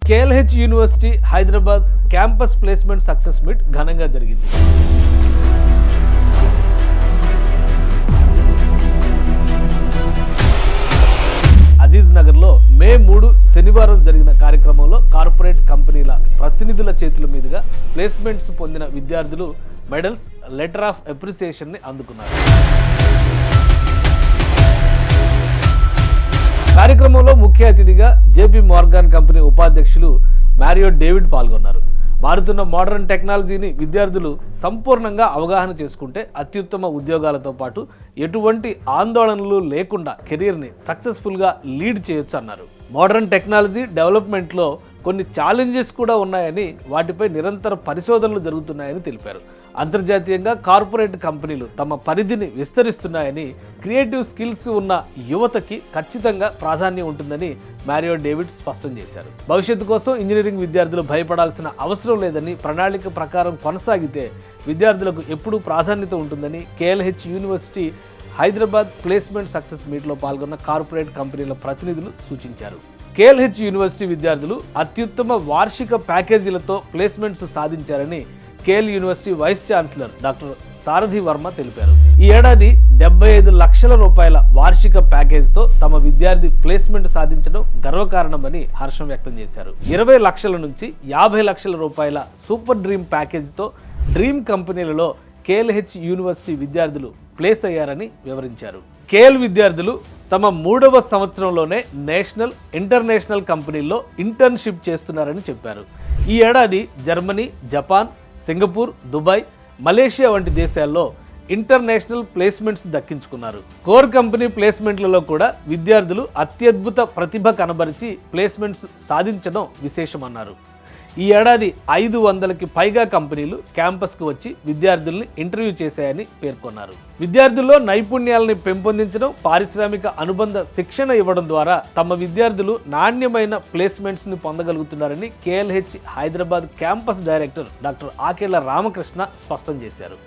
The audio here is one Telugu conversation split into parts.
KLH university Hyderabad campus placement success meet ఘనంగా జరిగింది. అజీజ్ నగర్లో మే 3 శనివారం జరిగిన కార్యక్రమంలో కార్పొరేట్ కంపెనీల ప్రతినిధుల చేతుల మీదుగా ప్లేస్మెంట్స్ పొందిన విద్యార్థులు మెడల్స్, లెటర్ ఆఫ్ అప్రిసియేషన్ ని అందుకున్నారు. కార్యక్రమంలో ముఖ్య అతిథిగా జేపీ మోర్గాన్ కంపెనీ ఉపాధ్యక్షులు మారియో డేవిడ్ పాల్గొన్నారు. మారుతున్న మోడర్న్ టెక్నాలజీని విద్యార్థులు సంపూర్ణంగా అవగాహన చేసుకుంటే అత్యుత్తమ ఉద్యోగాలతో పాటు ఎటువంటి ఆందోళనలు లేకుండా కెరీర్ని సక్సెస్ఫుల్గా లీడ్ చేయొచ్చు అన్నారు. మోడర్న్ టెక్నాలజీ డెవలప్మెంట్లో కొన్ని ఛాలెంజెస్ కూడా ఉన్నాయని, వాటిపై నిరంతర పరిశోధనలు జరుగుతున్నాయని తెలిపారు. అంతర్జాతీయంగా కార్పొరేట్ కంపెనీలు తమ పరిధిని విస్తరిస్తున్నాయని, క్రియేటివ్ స్కిల్స్ ఉన్న యువతకి ఖచ్చితంగా ప్రాధాన్యం ఉంటుందని మారియో డేవిడ్ స్పష్టం చేశారు. భవిష్యత్తు కోసం ఇంజనీరింగ్ విద్యార్థులు భయపడాల్సిన అవసరం లేదని, ప్రణాళిక ప్రకారం కొనసాగితే విద్యార్థులకు ఎప్పుడూ ప్రాధాన్యత ఉంటుందని KLH university Hyderabad placement success మీట్లో పాల్గొన్న కార్పొరేట్ కంపెనీల ప్రతినిధులు సూచించారు. కేఎల్హెచ్ యూనివర్సిటీ విద్యార్థులు అత్యుత్తమ వార్షిక ప్యాకేజీలతో ప్లేస్మెంట్స్ సాధించారని KL university vice chancellor doctor Sarathi Varma తెలిపారు. ఈ ఏడాది 75 లక్షల రూపాయల వార్షిక ప్యాకేజీతో తమ విద్యార్థి ప్లేస్మెంట్ సాధించడం గర్వకారణమని హర్షం వ్యక్తం చేశారు. 20 లక్షల నుంచి 50 లక్షల రూపాయల సూపర్ డ్రీమ్ ప్యాకేజీతో డ్రీమ్ కంపెనీలలో కేఎల్హెచ్ యూనివర్సిటీ విద్యార్థులు ప్లేస్ అయ్యారని వివరించారు. కేఎల్ విద్యార్థులు తమ 3వ సంవత్సరంలోనే నేషనల్, ఇంటర్నేషనల్ కంపెనీల్లో ఇంటర్న్షిప్ చేస్తున్నారని చెప్పారు. ఈ ఏడాది Germany, Japan, Singapore, Dubai, Malaysia వంటి దేశాల్లో ఇంటర్నేషనల్ ప్లేస్మెంట్స్ దక్కించుకున్నారు. కోర్ కంపెనీ ప్లేస్మెంట్లలో కూడా విద్యార్థులు అత్యద్భుత ప్రతిభ కనబరిచి ప్లేస్మెంట్స్ సాధించడం విశేషమన్నారు. ఈ ఏడాది 500కి పైగా కంపెనీలు క్యాంపస్కు వచ్చి విద్యార్థుల్ని ఇంటర్వ్యూ చేశాయని పేర్కొన్నారు. విద్యార్థుల్లో నైపుణ్యాలని పెంపొందించడం, పారిశ్రామిక అనుబంధ శిక్షణ ఇవ్వడం ద్వారా తమ విద్యార్థులు నాణ్యమైన ప్లేస్మెంట్స్ని పొందగలుగుతున్నారని KLH Hyderabad campus director doctor Akella Ramakrishna స్పష్టం చేశారు.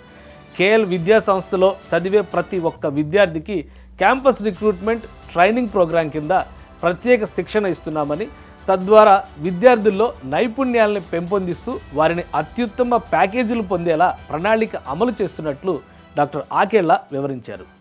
కేఎల్ విద్యా సంస్థలో చదివే ప్రతి ఒక్క విద్యార్థికి క్యాంపస్ రిక్రూట్మెంట్ ట్రైనింగ్ ప్రోగ్రాం కింద ప్రత్యేక శిక్షణ ఇస్తున్నామని, తద్వారా విద్యార్థుల్లో నైపుణ్యాలను పెంపొందిస్తూ వారిని అత్యుత్తమ ప్యాకేజీలు పొందేలా ప్రణాళిక అమలు చేస్తున్నట్లు డాక్టర్ ఆకేళ్ల వివరించారు.